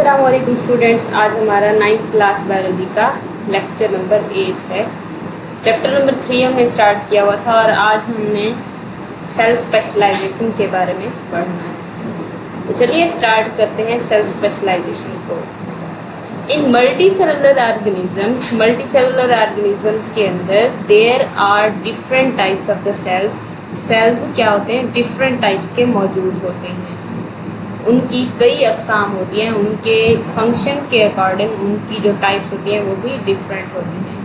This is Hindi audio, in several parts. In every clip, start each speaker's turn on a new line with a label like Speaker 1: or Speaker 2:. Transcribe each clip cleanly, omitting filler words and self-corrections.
Speaker 1: अस्सलामुअलैकुम स्टूडेंट्स, आज हमारा 9th क्लास बायोलॉजी का लेक्चर नंबर 8 है। चैप्टर नंबर 3 हमने स्टार्ट किया हुआ था और आज हमने सेल स्पेशलाइजेशन के बारे में पढ़ना है। तो चलिए स्टार्ट करते हैं सेल स्पेशलाइजेशन को। इन मल्टी सेलुलर ऑर्गेनिजम्स के अंदर there are different types of the cells क्या होते हैं, डिफरेंट टाइप्स के मौजूद होते हैं। उनकी कई अक़साम होती हैं, उनके फंक्शन के अकॉर्डिंग उनकी जो टाइप्स होती हैं वो भी डिफरेंट होती हैं।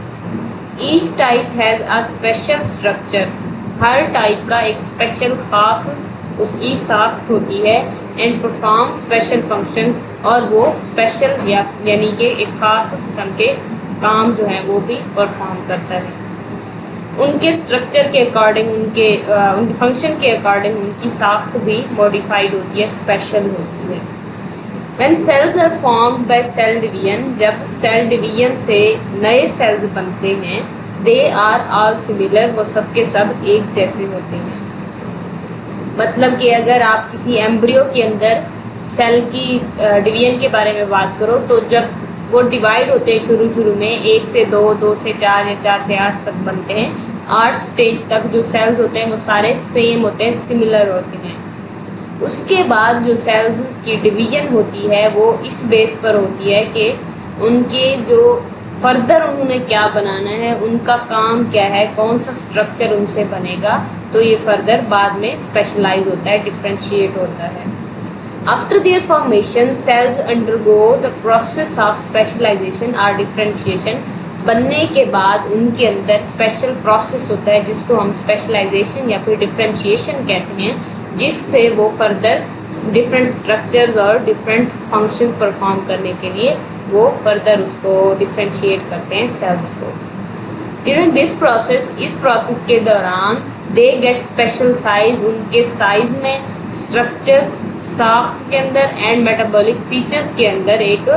Speaker 1: Each type has a special structure, her type का एक स्पेशल ख़ास उसकी साख्त होती है। एंड परफॉर्म स्पेशल फंक्शन, और वो स्पेशल यानी कि एक ख़ास किस्म के काम जो है वो भी परफॉर्म करता है। उनके स्ट्रक्चर के अकॉर्डिंग उनके फंक्शन के अकॉर्डिंग उनकी साख्त भी मॉडिफाइड होती है, स्पेशल होती है। When cells are formed by cell division, जब सेल डिवीजन से नए सेल्स बनते हैं, दे आर ऑल सिमिलर, वो सब के सब एक जैसे होते हैं। मतलब कि अगर आप किसी एम्ब्रियो के अंदर सेल की डिवीजन के बारे में बात करो तो जब वो डिवाइड होते हैं शुरू में 1 से 2, 2 से 4 या 4 से 8 तक बनते हैं। 8 स्टेज तक जो सेल्स होते हैं वो सारे सेम होते हैं, सिमिलर होते हैं। उसके बाद जो सेल्स की डिवीजन होती है वो इस बेस पर होती है कि उनके जो फर्दर उन्होंने क्या बनाना है, उनका काम क्या है, कौन सा स्ट्रक्चर उनसे बनेगा, तो ये फर्दर बाद में स्पेशलाइज होता है, डिफ्रेंशिएट होता है। After their formation, cells undergo the process of specialization or differentiation. बनने के बाद उनके अंदर स्पेशल प्रोसेस होता है जिसको हम स्पेशलाइजेशन या फिर डिफ्रेंशिएशन कहते हैं, जिससे वो फर्दर डिफरेंट स्ट्रक्चर्स और डिफरेंट फंक्शंस परफॉर्म करने के लिए वो फर्दर उसको डिफ्रेंशिएट करते हैं सेल्स को। ड्यूरिंग दिस प्रोसेस, इस प्रोसेस के दौरान दे गेट स्पेशल साइज, उनके साइज में, स्ट्रक्चर्स साख्त के अंदर एंड मेटाबॉलिक फीचर्स के अंदर एक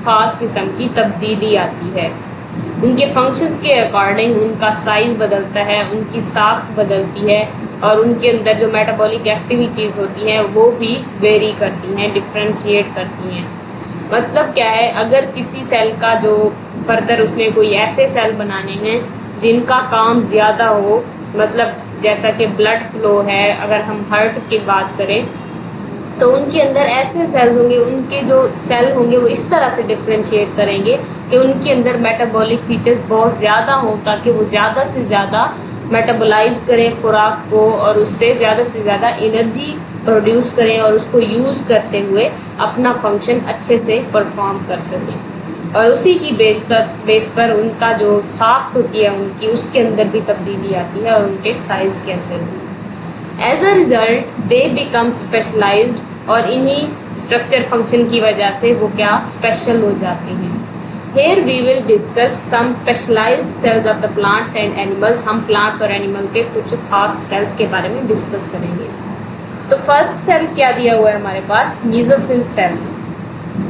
Speaker 1: ख़ास किस्म की तब्दीली आती है। उनके फंक्शंस के अकॉर्डिंग उनका साइज़ बदलता है, उनकी साख्त बदलती है और उनके अंदर जो मेटाबॉलिक एक्टिविटीज़ होती हैं वो भी वेरी करती हैं, डिफ्रेंशिएट करती हैं। मतलब क्या है, अगर किसी सेल का जो फर्दर उसने कोई ऐसे सेल बनाने हैं जिनका काम ज़्यादा हो, मतलब जैसा कि ब्लड फ्लो है, अगर हम हार्ट की बात करें तो उनके अंदर ऐसे सेल होंगे, उनके जो सेल होंगे वो इस तरह से डिफ्रेंशिएट करेंगे कि उनके अंदर मेटाबॉलिक फीचर्स बहुत ज़्यादा हों ताकि वो ज़्यादा से ज़्यादा मेटाबोलाइज करें खुराक को और उससे ज़्यादा एनर्जी प्रोड्यूस करें और उसको यूज़ करते हुए अपना फंक्शन अच्छे से परफॉर्म कर सकें। और उसी की बेस पर उनका जो साख्त होती है उनकी, उसके अंदर भी तब्दीली आती है और उनके साइज़ के अंदर भी। As a result they become specialised, और इन्हीं स्ट्रक्चर फंक्शन की वजह से वो क्या स्पेशल हो जाते हैं। Here we will discuss some specialised cells of the plants and animals. हम प्लांट्स और एनिमल के कुछ खास सेल्स के बारे में डिस्कस करेंगे। तो फर्स्ट सेल क्या दिया हुआ है हमारे पास, mesophyll sales.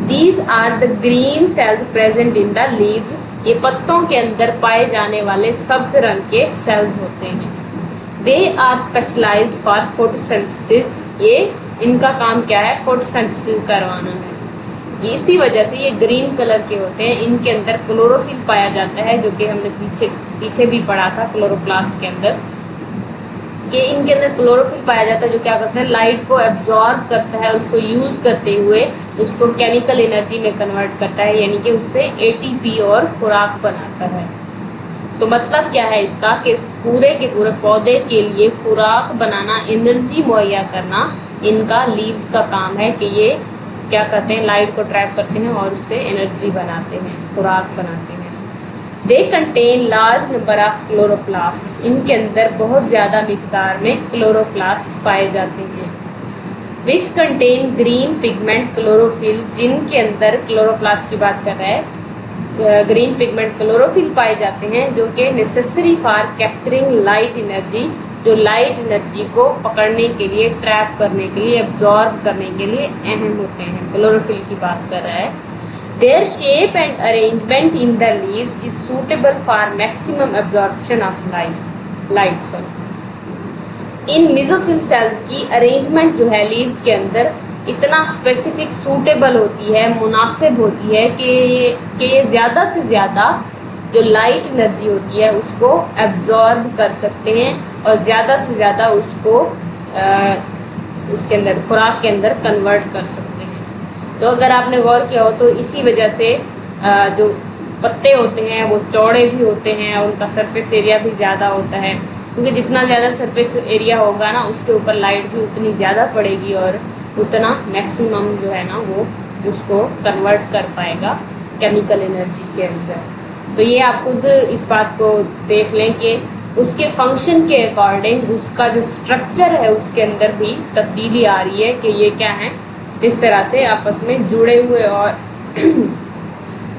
Speaker 1: These are the green cells present in the leaves. ये पत्तों के अंदर पाए जाने वाले सब्ज रंग के सेल्स होते हैं। They are specialized for photosynthesis. ये इनका काम क्या है, फोटोसिंथेसिस करवाना है। इसी वजह से ये ग्रीन कलर के होते हैं। इनके अंदर क्लोरोफिल पाया जाता है, जो कि हमने पीछे भी पढ़ा था क्लोरोप्लास्ट के अंदर, कि इनके अंदर क्लोरोफिल पाया जाता है जो क्या करता है, लाइट को एब्जॉर्ब करता है, उसको यूज़ करते हुए उसको केमिकल एनर्जी में कन्वर्ट करता है, यानी कि उससे एटीपी और खुराक बनाता है। तो मतलब क्या है इसका कि पूरे के पूरे पौधे के लिए खुराक बनाना, एनर्जी मुहैया करना इनका लीव्स का काम है, कि ये क्या करते हैं, लाइट को ट्रैप करते हैं और उससे एनर्जी बनाते हैं, खुराक बनाते हैं। They contain large number of chloroplasts. इनके अंदर बहुत ज़्यादा मिकदार में क्लोरोप्लास्ट्स पाए जाते हैं। Which contain green pigment chlorophyll, जिनके अंदर क्लोरोप्लास्ट की बात कर रहा है, ग्रीन पिगमेंट क्लोरोफिल पाए जाते हैं, जो कि necessary for capturing light energy, जो लाइट एनर्जी को पकड़ने के लिए, ट्रैप करने के लिए, एब्जॉर्ब करने के लिए अहम होते हैं। क्लोरोफिल की बात कर रहा है। Their shape and arrangement in the leaves is suitable for maximum absorption of light. In mesophyll cells की अरेंजमेंट जो है लीव्स के अंदर इतना स्पेसिफिक सूटेबल होती है, मुनासिब होती है कि ये ज़्यादा से ज़्यादा जो लाइट एनर्जी होती है उसको एब्जॉर्ब कर सकते हैं और ज़्यादा से ज़्यादा उसको इसके अंदर खुराक के अंदर कन्वर्ट कर सकते हैं। तो अगर आपने गौर किया हो तो इसी वजह से जो पत्ते होते हैं वो चौड़े भी होते हैं और उनका सरफेस एरिया भी ज़्यादा होता है, क्योंकि जितना ज़्यादा सरफेस एरिया होगा ना उसके ऊपर लाइट भी उतनी ज़्यादा पड़ेगी और उतना मैक्सिमम जो है ना वो उसको कन्वर्ट कर पाएगा केमिकल एनर्जी के अंदर। तो ये आप खुद इस बात को देख लें कि उसके फंक्शन के अकॉर्डिंग उसका जो स्ट्रक्चर है उसके अंदर भी तब्दीली आ रही है कि ये क्या है, इस तरह से आपस में जुड़े हुए और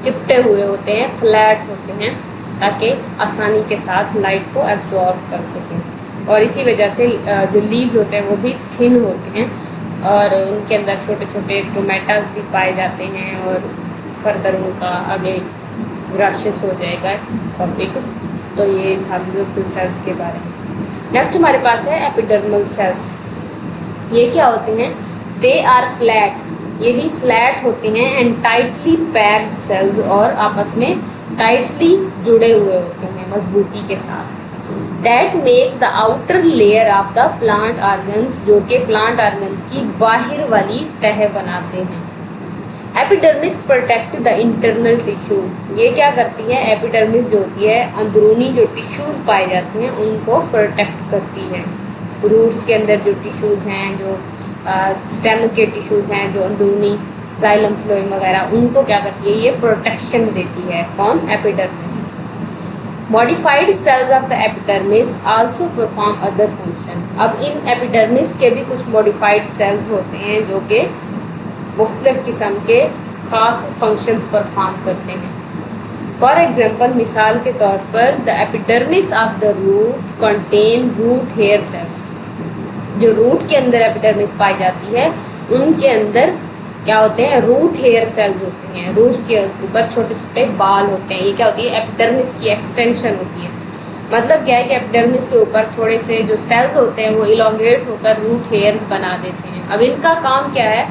Speaker 1: चिपटे हुए होते हैं, फ्लैट होते हैं, ताकि आसानी के साथ लाइट को एब्जॉर्ब कर सकें। और इसी वजह से जो लीव्स होते हैं वो भी थिन होते हैं और उनके अंदर छोटे छोटे स्टोमेटास भी पाए जाते हैं और फर्दर उनका आगे ग्राशियस हो जाएगा टॉपिक। तो ये था बेसोफिल सेल्स के बारे में। नेक्स्ट हमारे पास है एपिडर्मल सेल्स। ये क्या होते हैं? दे आर फ्लैट, ये भी फ्लैट होते हैं एंड टाइटली पैक्ड सेल्स, और आपस में टाइटली जुड़े हुए होते हैं मजबूती के साथ। That make the outer layer of the plant organs, जो कि प्लांट ऑर्गन्स की बाहर वाली तह बनाते हैं। Epidermis protect the internal tissue, ये क्या करती है? एपिडर्मिस जो होती है अंदरूनी जो टिश्यूज़ पाए जाते हैं उनको प्रोटेक्ट करती है। रूट्स के अंदर जो टिश्यूज़ हैं, जो स्टेम के टिश्यूज़ हैं, जो अंदरूनी जाइलम फ्लोएम वगैरह, उनको क्या करती है? ये प्रोटेक्शन देती है। कौन? Epidermis. Modified cells of the epidermis also perform other function. अब इन एपिडर्मिस के भी कुछ मॉडिफाइड सेल्स होते हैं जो कि मुख्तलिफ किस्म के ख़ास फंक्शंस परफॉर्म करते हैं। फॉर एग्जांपल, मिसाल के तौर पर the epidermis of the root contain root hair cells. जो रूट के अंदर एपिडर्मिस पाई जाती है उनके अंदर क्या होते हैं? रूट हेयर सेल्स होते हैं। रूट्स के ऊपर छोटे छोटे बाल होते हैं। ये क्या होती है? एपिडर्मिस की एक्सटेंशन होती है। मतलब क्या है कि एपिडर्मिस के ऊपर थोड़े से जो सेल्स होते हैं वो इलोंगेट होकर रूट हेयर्स बना देते हैं। अब इनका काम क्या है?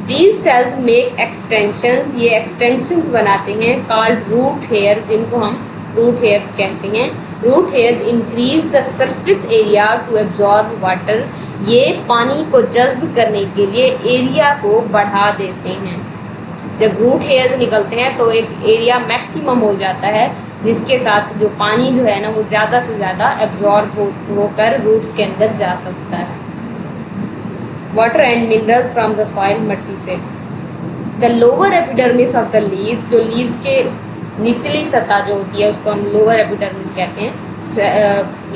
Speaker 1: These cells make extensions, ये extensions बनाते हैं called root hairs, जिनको हम root hairs कहते हैं। root hairs increase the surface area to absorb water, ये पानी को जज्ब करने के लिए एरिया को बढ़ा देते हैं। जब root hairs निकलते हैं तो एक एरिया मैक्सिमम हो जाता है जिसके साथ जो पानी जो है ना वो ज़्यादा से ज़्यादा एब्जॉर्ब होकर रूट्स के अंदर जा सकता है। Water and minerals from the soil, मट्टी से। The lower epidermis of the leaves, जो लीव्स के निचली सतह जो होती है उसको हम लोअर एपिडर्मिस कहते हैं।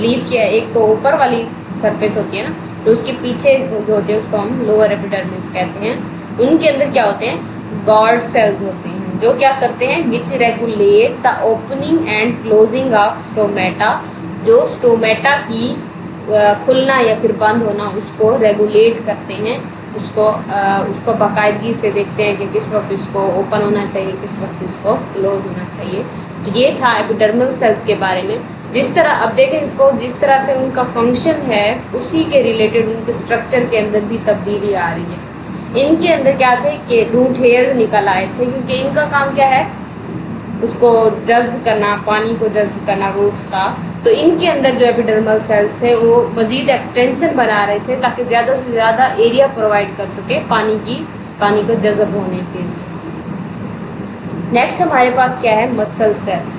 Speaker 1: लीव की एक तो ऊपर वाली सरफेस होती है ना, तो उसके पीछे जो होते हैं उसको हम लोअर एपिडर्मिस कहते हैं। उनके अंदर क्या होते हैं? गॉड सेल्स होते हैं जो क्या करते हैं? विच regulate the opening and closing of stomata, जो स्टोमेटा की खुलना या फिर बंद होना उसको रेगुलेट करते हैं। उसको बाकायदगी से देखते हैं कि किस वक्त इसको ओपन होना चाहिए, किस वक्त इसको क्लोज होना चाहिए। तो ये था एपिडर्मल सेल्स के बारे में। जिस तरह अब देखें इसको, जिस तरह से उनका फंक्शन है उसी के रिलेटेड उनके स्ट्रक्चर के अंदर भी तब्दीली आ रही है। इनके अंदर क्या थे कि रूट हेयर निकल आए थे, क्योंकि इनका काम क्या है? उसको जज्ब करना, पानी को जज्ब करना रूट्स का। तो इनके अंदर जो एपिडर्मल सेल्स थे वो मज़ीद एक्सटेंशन बना रहे थे ताकि ज़्यादा से ज़्यादा एरिया प्रोवाइड कर सके पानी को जज्ब होने के लिए। नेक्स्ट हमारे पास क्या है? Muscle cells.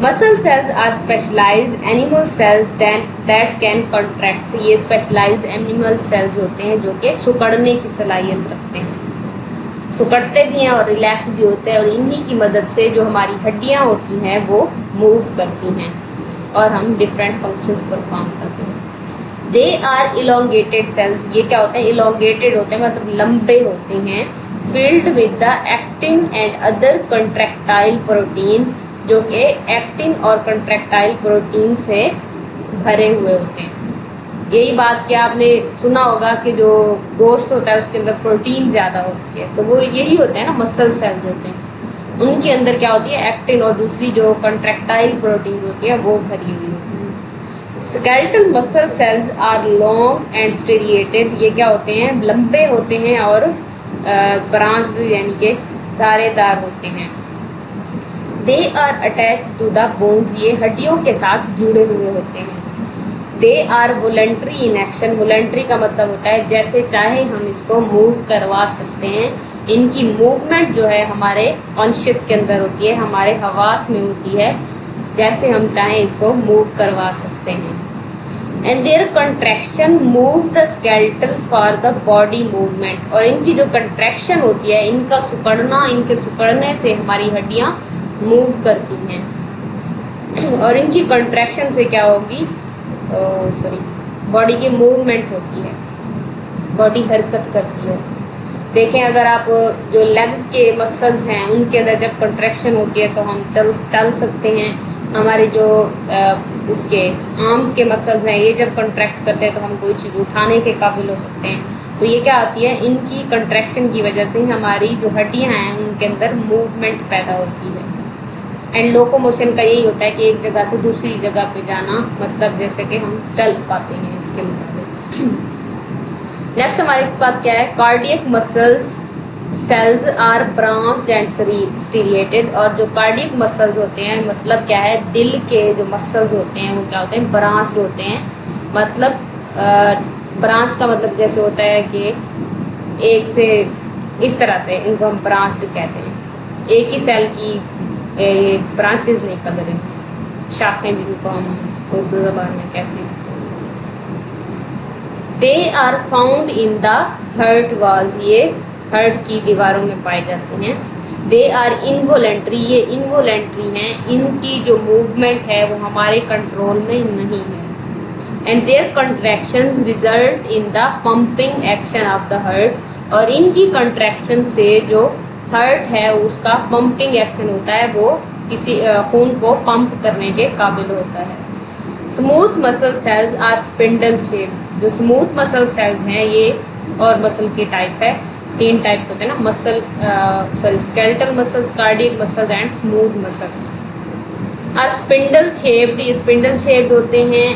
Speaker 1: Muscle cells are specialised animal cells that can contract, ये स्पेशलाइज्ड एनिमल सेल्स होते हैं जो कि सुकड़ने की सलाहियत रखते हैं, सुकड़ते भी हैं और रिलैक्स भी होते हैं, और इन्हीं की मदद से जो हमारी हड्डियाँ होती हैं वो मूव करती हैं और हम डिफरेंट फंक्शंस परफॉर्म करते हैं। दे आर इलोंगेटेड सेल्स, ये क्या होते हैं? इलोंगेटेड होते हैं मतलब लंबे होते हैं। Filled with the actin and other contractile proteins, जो कि एक्टिन और कंट्रैक्टाइल प्रोटीन से भरे हुए होते हैं। यही बात क्या आपने सुना होगा कि जो गोश्त होता है उसके अंदर प्रोटीन ज़्यादा होती है, तो वो यही होते हैं ना, मसल सेल्स होते हैं। उनके अंदर क्या होती है? एक्टिन और दूसरी जो कंट्रैक्टाइल प्रोटीन होती है वो भरी हुई होती है। Skeletal muscle cells are long and striated, ये क्या होते हैं, लंबे होते हैं और ब्रांच्ड यानी कि धारेदार होते हैं। They are attach to the bones, ये हड्डियों के साथ जुड़े हुए होते हैं। They are voluntary in action, voluntary का मतलब होता है जैसे चाहे हम इसको मूव करवा सकते हैं। इनकी मूवमेंट जो है हमारे कॉन्शियस के अंदर होती है, हमारे हवास में होती है, जैसे हम चाहें इसको मूव करवा सकते हैं। And their contraction move the skeletal for the body movement, और इनकी जो कंट्रैक्शन होती है, इनका सिकुड़ना, इनके सिकुड़ने से हमारी हड्डियां मूव करती हैं। और इनकी कंट्रैक्शन से क्या होगी, बॉडी की मूवमेंट होती है, बॉडी हरकत करती है। देखें अगर आप जो लेग्स के मसल्स हैं उनके अंदर जब कंट्रैक्शन होती है तो हम चल सकते हैं। हमारे जो इसके आर्म्स के मसल्स हैं, ये जब कंट्रैक्ट करते हैं तो हम कोई चीज़ उठाने के काबिल हो सकते हैं। तो ये क्या होती है, इनकी कंट्रैक्शन की वजह से हमारी जो हड्डियाँ हैं उनके अंदर मूवमेंट पैदा होती है। एंड लोकोमोशन का यही होता है कि एक जगह से दूसरी जगह पे जाना, मतलब जैसे कि हम चल पाते हैं इसके मुताबिक। नेक्स्ट हमारे पास क्या है, cardiac muscles cells are branched and striated, और जो कार्डियक मसल्स होते हैं मतलब क्या है, दिल के जो मसल्स होते हैं वो क्या होते हैं, ब्रांच्ड होते हैं। मतलब ब्रांच का मतलब जैसे होता है कि एक से इस तरह से इनको हम ब्रांच्ड कहते हैं, एक ही सेल की ब्रांचेस निकल रही हैं, शाखें जिनको हम उर्दू ज़बान में कहते हैं। They are found in the heart walls, ये हार्ट की दीवारों में पाए जाते हैं। दे आर इनवॉलेंट्री, ये इनवॉलेंट्री हैं, इनकी जो मूवमेंट है वो हमारे कंट्रोल में नहीं है। And their contractions result in the pumping action of the heart, और इनकी कंट्रैक्शन से जो हार्ट है उसका पंपिंग एक्शन होता है, वो किसी खून को पंप करने के काबिल होता है। Smooth muscle cells are spindle shape, जो स्मूथ मसल सेल्स हैं ये और मसल की टाइप है, 3 टाइप होते हैं ना, muscle skeletal muscles, cardiac muscles and smooth muscles. Are spindle shaped, ये स्पिंडल शेप्ड होते हैं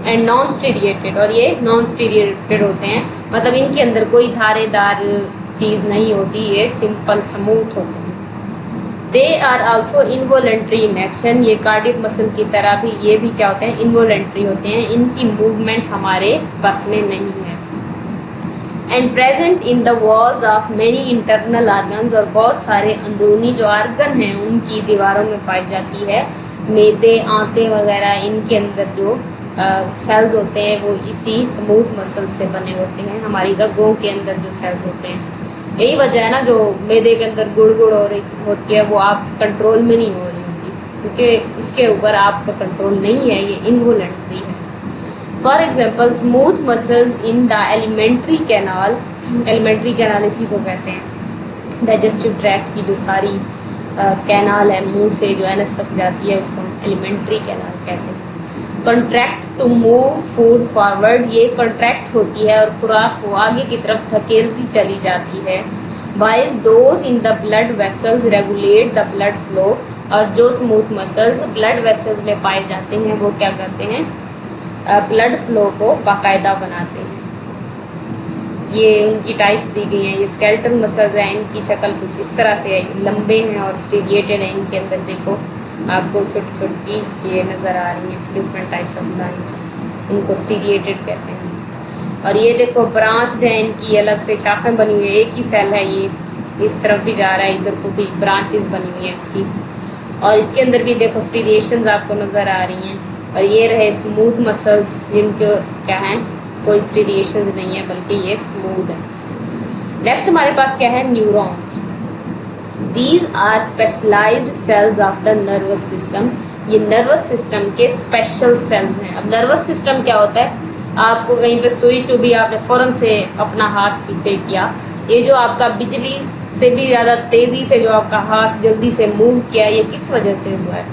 Speaker 1: एंड नॉन स्टीरिएटेड, और ये नॉन स्टीरिएटेड होते हैं, मतलब इनके अंदर कोई धारेदार चीज़ नहीं होती, ये सिंपल स्मूथ होते हैं। They are also involuntary in action, ये कार्डियक मसल की तरह भी ये भी क्या होते हैं, इनवॉलेंट्री होते हैं, इनकी मूवमेंट हमारे बस में नहीं है। And present in the walls of many internal organs, और बहुत सारे अंदरूनी जो आर्गन हैं उनकी दीवारों में पाई जाती है। मैदे, आंतें वगैरह, इनके अंदर जो सेल्स होते हैं वो इसी स्मूथ मसल से बने होते हैं। हमारी रगों के अंदर जो सेल्स होते हैं, यही वजह है ना जो मैदे के अंदर गुड़ हो रही होती है वो आप कंट्रोल में नहीं हो रही होती, क्योंकि इसके ऊपर आपका कंट्रोल नहीं है, ये इनवॉलेंट्री है। For example smooth muscles in the alimentary canal, alimentary canal इसी को कहते हैं, डाइजेस्टिव ट्रैक्ट की जो सारी कैनाल है मुंह से जो एनस तक जाती है उसको हम एलिमेंट्री कैनाल कहते हैं। Contract to move food forward, ये कंट्रैक्ट होती है और खुराक को आगे की तरफ धकेलती चली जाती है। While those in the blood vessels regulate the blood flow, और जो स्मूथ मसल्स ब्लड वेसल्स में पाए जाते हैं वो क्या करते हैं, ब्लड फ्लो को बाकायदा बनाते हैं। ये उनकी टाइप्स दी गई हैं, ये स्केलेटल मसल्स हैं, इनकी शक्ल कुछ इस तरह से है, लंबे हैं और स्टीरिएटेड हैं। इनके अंदर देखो आपको छोटी छोटी ये नज़र आ रही हैं, डिफरेंट टाइप्स ऑफ लाइंस, इनको स्टीरिएटेड कहते हैं। और ये देखो ब्रांच्ड है, इनकी अलग से शाखें बनी हुई है, एक ही सेल है, ये इस तरफ भी जा रहा है, इधर को भी ब्रांचेस बनी हुई हैं इसकी, और इसके अंदर भी देखो स्टीरिएशंस आपको नज़र आ रही हैं। और ये रहे स्मूथ मसल्स, जिनके क्या हैं, कोई स्टीरिएशन नहीं है बल्कि ये स्मूथ है। नेक्स्ट हमारे पास क्या है, neurons. These are specialised cells of the nervous system, ये नर्वस सिस्टम के स्पेशल सेल्स हैं। अब नर्वस सिस्टम क्या होता है, आपको कहीं पे सुई चुभी, आपने फ़ौरन से अपना हाथ पीछे किया, ये जो आपका बिजली से भी ज़्यादा तेज़ी से जो आपका हाथ जल्दी से मूव किया, ये किस वजह से हुआ है,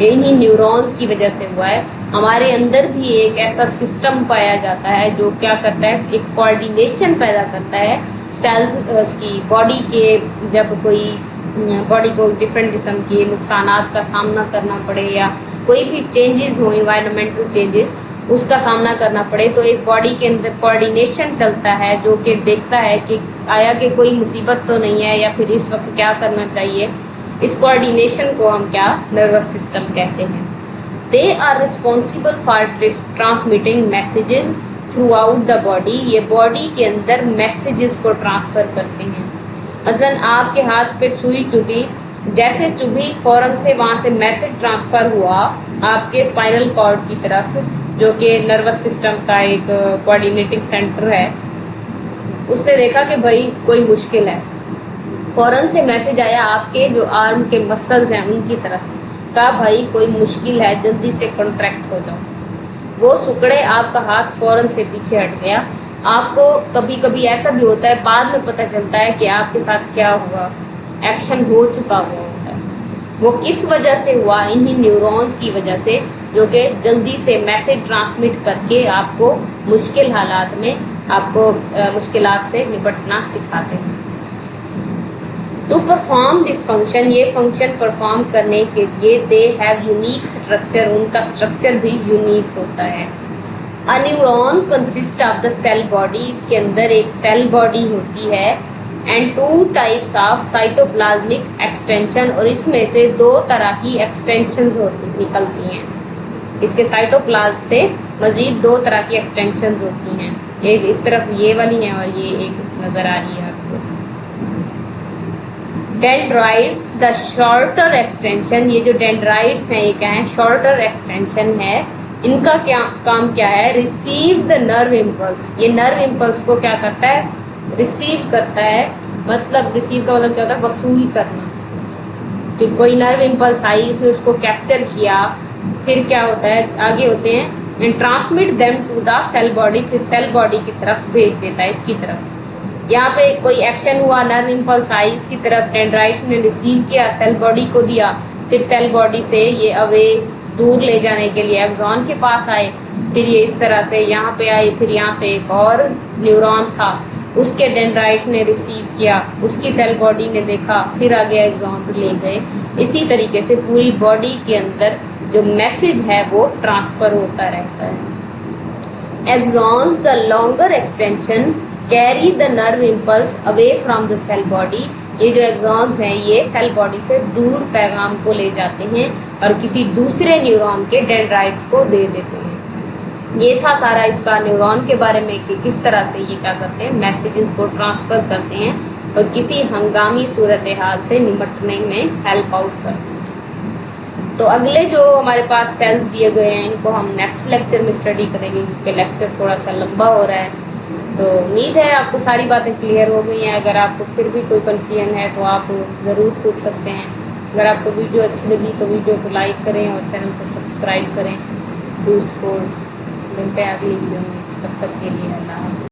Speaker 1: इन्हीं न्यूरॉन्स की वजह से हुआ है। हमारे अंदर भी एक ऐसा सिस्टम पाया जाता है जो क्या करता है, एक कोऑर्डिनेशन पैदा करता है सेल्स की बॉडी के, जब कोई बॉडी को डिफरेंट किस्म के नुकसानात का सामना करना पड़े या कोई भी चेंजेस हो, इन्वायरमेंटल चेंजेस, उसका सामना करना पड़े, तो एक बॉडी के अंदर कोऑर्डिनेशन चलता है जो कि देखता है कि आया कि कोई मुसीबत तो नहीं है या फिर इस वक्त क्या करना चाहिए। इस कोऑर्डिनेशन को हम क्या नर्वस सिस्टम कहते हैं। They are responsible for transmitting messages throughout the body. ये बॉडी के अंदर मैसेजेस को ट्रांसफ़र करते हैं। मसलन आपके हाथ पे सुई चुभी, जैसे चुभी फ़ौरन से वहाँ से मैसेज ट्रांसफ़र हुआ आपके स्पाइनल कॉर्ड की तरफ, जो कि नर्वस सिस्टम का एक कोऑर्डिनेटिंग सेंटर है। उसने देखा कि भाई कोई मुश्किल है, फ़ौरन से मैसेज आया आपके जो आर्म के मसल्स हैं उनकी तरफ, कहा भाई कोई मुश्किल है, जल्दी से कॉन्ट्रैक्ट हो जाओ। वो सुकड़े आपका हाथ फ़ौरन से पीछे हट गया। आपको कभी कभी ऐसा भी होता है, बाद में पता चलता है कि आपके साथ क्या हुआ, एक्शन हो चुका हुआ होता है। वो किस वजह से हुआ? इन्हीं न्यूरॉन्स की वजह से, जो कि जल्दी से मैसेज ट्रांसमिट करके आपको मुश्किल हालात में आपको मुश्किलात से निपटना सिखाते हैं। टू परफॉर्म दिस फंक्शन, ये फंक्शन परफॉर्म करने के लिए दे हैव यूनिक स्ट्रक्चर, उनका स्ट्रक्चर भी यूनिक होता है। A neuron consist of the cell body, इसके अंदर एक सेल बॉडी होती है, and two types of cytoplasmic extension, और इसमें से दो तरह की एक्सटेंशंस होती निकलती हैं। इसके साइटोप्लाज्म से मज़ीद दो तरह की एक्सटेंशंस होती हैं, एक इस तरफ ये वाली है और ये एक नज़र आ रही है आपको। डेंड्राइट्स द शॉर्टर एक्सटेंशन, ये जो डेंड्राइट्स हैं ये क्या है? शॉर्टर एक्सटेंशन है। इनका क्या काम क्या है? रिसीव द नर्व इम्पल्स, ये नर्व इम्पल्स को क्या करता है? रिसीव करता है। मतलब रिसीव का मतलब क्या होता है? वसूल करना। कि कोई नर्व इम्पल्स आई, इसने उसको कैप्चर किया, फिर क्या होता है? आगे होते हैं and transmit them to the cell body, फिर सेल बॉडी की तरफ भेज देता है, इसकी तरफ। यहाँ पे कोई एक्शन हुआ, नर्व इम्पल्स आई इसकी तरफ, डेंड्राइट्स ने रिसीव किया, सेल बॉडी को दिया, फिर सेल बॉडी से ये अवे दूर ले जाने के लिए एक्सॉन के पास आए, फिर ये इस तरह से यहाँ पे आए, फिर यहाँ से एक और न्यूरॉन था, उसके डेंड्राइट ने रिसीव किया, उसकी सेल बॉडी ने देखा, फिर आगे एक्सॉन ले गए। इसी तरीके से पूरी बॉडी के अंदर जो मैसेज है वो ट्रांसफ़र होता रहता है। Axons the longer extension carry the nerve impulse away from the cell body, ये जो एक्सॉन्स हैं ये सेल बॉडी से दूर पैगाम को ले जाते हैं और किसी दूसरे न्यूरॉन के डेंड्राइट्स को दे देते हैं। ये था सारा इसका न्यूरॉन के बारे में कि किस तरह से ये क्या करते हैं, मैसेजेस को ट्रांसफ़र करते हैं और किसी हंगामी सूरत हाल से निपटने में हेल्प आउट करते हैं। तो अगले जो हमारे पास सेल्स दिए गए हैं इनको हम नेक्स्ट लेक्चर में स्टडी करेंगे, क्योंकि लेक्चर थोड़ा सा लंबा हो रहा है। तो उम्मीद है आपको सारी बातें क्लियर हो गई हैं। अगर आपको फिर भी कोई कन्फ्यूजन है तो आप ज़रूर पूछ सकते हैं। अगर आपको वीडियो अच्छी लगी तो वीडियो को लाइक करें और चैनल को सब्सक्राइब करें। Do support. मिलते हैं अगली वीडियो में, तब तक के लिए अल्लाह हाफ़िज़।